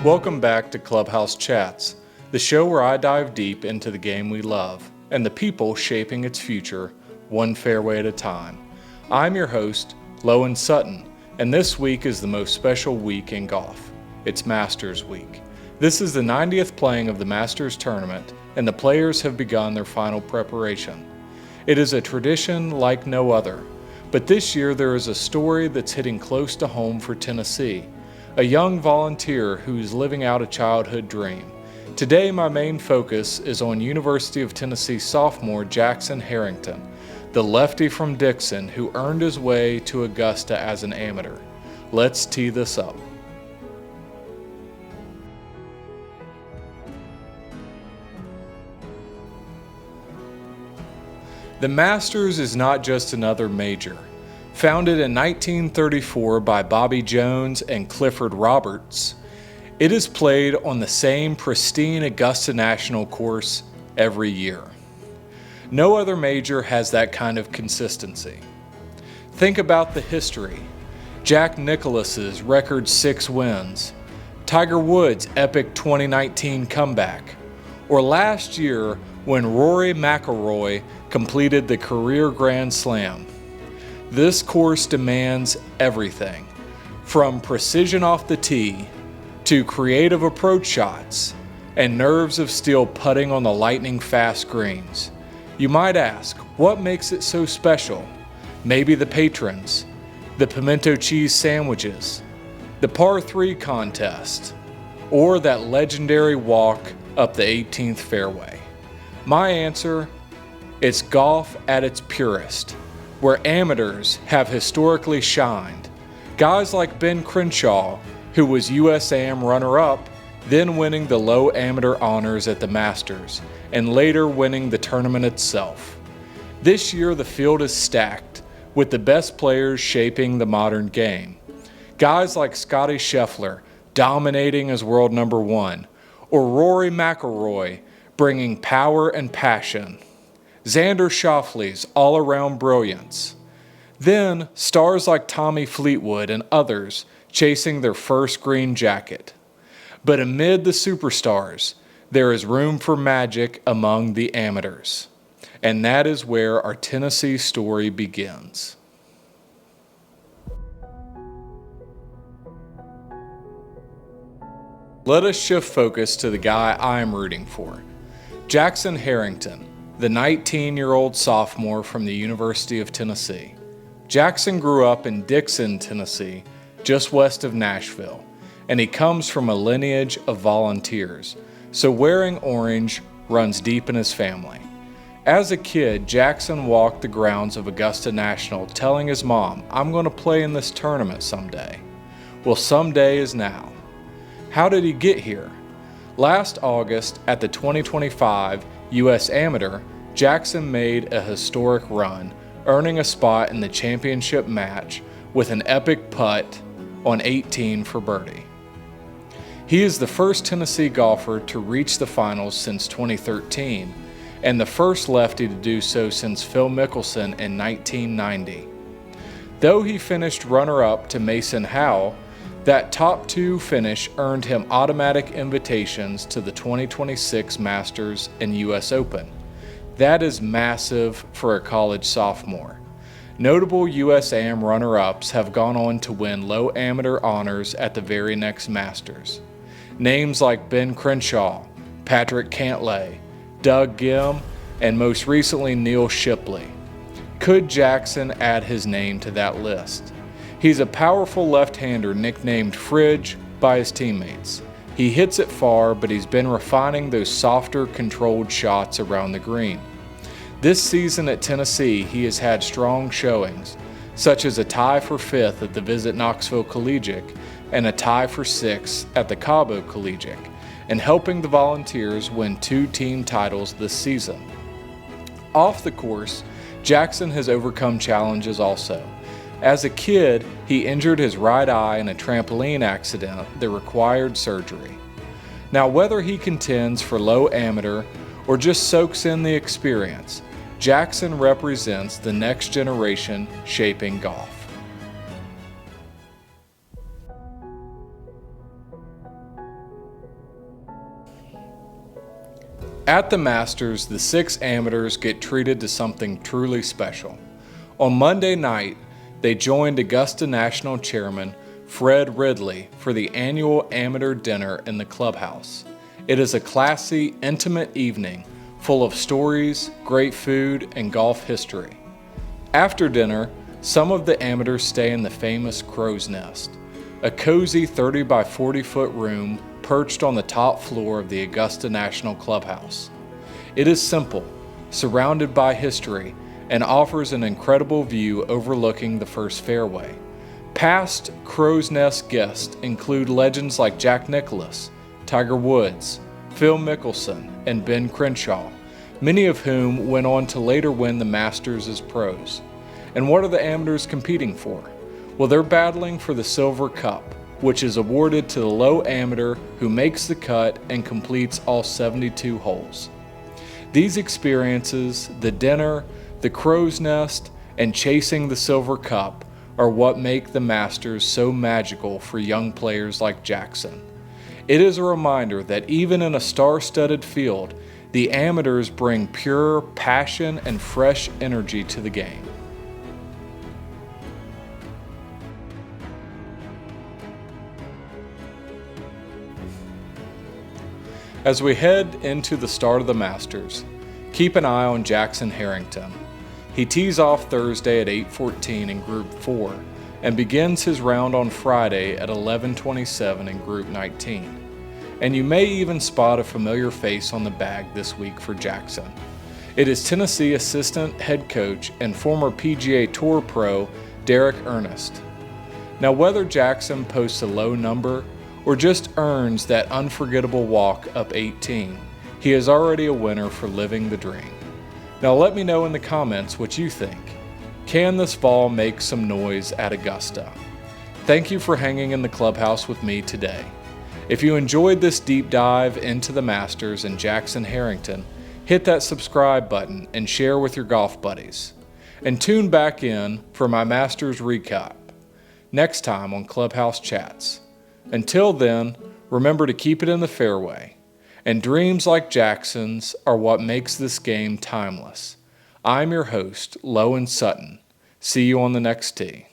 Welcome back to Clubhouse Chats, the show where I dive deep into the game we love and the people shaping its future, one fairway at a time. I'm your host, Lohan Sutton, and this week is the most special week in golf. It's Masters Week. This is the 90th playing of the Masters tournament, and the players have begun their final preparation. It is a tradition like no other, but this year there is a story that's hitting close to home for Tennessee. A young volunteer who's living out a childhood dream. Today my main focus is on University of Tennessee sophomore Jackson Herrington, the lefty from Dixon who earned his way to Augusta as an amateur. Let's tee this up. The Masters is not just another major. Founded in 1934 by Bobby Jones and Clifford Roberts, it is played on the same pristine Augusta National course every year. No other major has that kind of consistency. Think about the history. Jack Nicklaus's record 6 wins, Tiger Woods' epic 2019 comeback, or last year when Rory McIlroy completed the career Grand Slam. This course demands everything, from precision off the tee to creative approach shots and nerves of steel putting on the lightning-fast greens. You might ask, what makes it so special? Maybe the patrons, the pimento cheese sandwiches, the par 3 contest, or that legendary walk up the 18th fairway. My answer, it's golf at its purest, where amateurs have historically shined. Guys like Ben Crenshaw, who was USAM runner-up, then winning the low amateur honors at the Masters, and later winning the tournament itself. This year the field is stacked, with the best players shaping the modern game. Guys like Scottie Scheffler dominating as world number 1, or Rory McIlroy bringing power and passion. Xander Schauffele's all-around brilliance. Then, stars like Tommy Fleetwood and others chasing their first green jacket. But amid the superstars, there is room for magic among the amateurs. And that is where our Tennessee story begins. Let us shift focus to the guy I'm rooting for, Jackson Herrington, the 19-year-old sophomore from the University of Tennessee. Jackson grew up in Dixon, Tennessee, just west of Nashville, and he comes from a lineage of volunteers, so wearing orange runs deep in his family. As a kid, Jackson walked the grounds of Augusta National telling his mom, "I'm going to play in this tournament someday." Well, someday is now. How did he get here? Last August, at the 2025 U.S. Amateur, Jackson made a historic run, earning a spot in the championship match with an epic putt on 18 for birdie. He is the first Tennessee golfer to reach the finals since 2013, and the first lefty to do so since Phil Mickelson in 1990. Though he finished runner-up to Mason Howell, that top 2 finish earned him automatic invitations to the 2026 Masters and U.S. Open. That is massive for a college sophomore. Notable USAM runner-ups have gone on to win low amateur honors at the very next Masters. Names like Ben Crenshaw, Patrick Cantlay, Doug Ghim, and most recently Neil Shipley. Could Jackson add his name to that list? He's a powerful left-hander nicknamed Fridge by his teammates. He hits it far, but he's been refining those softer, controlled shots around the green. This season at Tennessee, he has had strong showings, such as a tie for 5th at the Visit Knoxville Collegiate and a tie for 6th at the Cabo Collegiate, and helping the Volunteers win 2 team titles this season. Off the course, Jackson has overcome challenges also. As a kid, he injured his right eye in a trampoline accident that required surgery. Now, whether he contends for low amateur or just soaks in the experience, Jackson represents the next generation shaping golf. At the Masters, the 6 amateurs get treated to something truly special. On Monday night, they joined Augusta National Chairman Fred Ridley for the annual amateur dinner in the clubhouse. It is a classy, intimate evening full of stories, great food, and golf history. After dinner, some of the amateurs stay in the famous Crow's Nest, a cozy 30 by 40 foot room perched on the top floor of the Augusta National Clubhouse. It is simple, surrounded by history, and offers an incredible view overlooking the first fairway. Past Crow's Nest guests include legends like Jack Nicklaus, Tiger Woods, Phil Mickelson, and Ben Crenshaw, many of whom went on to later win the Masters as pros. And what are the amateurs competing for? Well, they're battling for the Silver Cup, which is awarded to the low amateur who makes the cut and completes all 72 holes. These experiences, the dinner, the Crow's Nest, and chasing the Silver Cup are what make the Masters so magical for young players like Jackson. It is a reminder that even in a star-studded field, the amateurs bring pure passion and fresh energy to the game. As we head into the start of the Masters, keep an eye on Jackson Herrington. He tees off Thursday at 8:14 in Group 4 and begins his round on Friday at 11:27 in Group 19. And you may even spot a familiar face on the bag this week for Jackson. It is Tennessee assistant head coach and former PGA Tour pro Derek Ernest. Now, whether Jackson posts a low number or just earns that unforgettable walk up 18, he is already a winner for living the dream. Now let me know in the comments what you think. Can this ball make some noise at Augusta? Thank you for hanging in the clubhouse with me today. If you enjoyed this deep dive into the Masters and Jackson Herrington, hit that subscribe button and share with your golf buddies. And tune back in for my Masters recap next time on Clubhouse Chats. Until then, remember to keep it in the fairway. And dreams like Jackson's are what makes this game timeless. I'm your host, Lohan Sutton. See you on the next tee.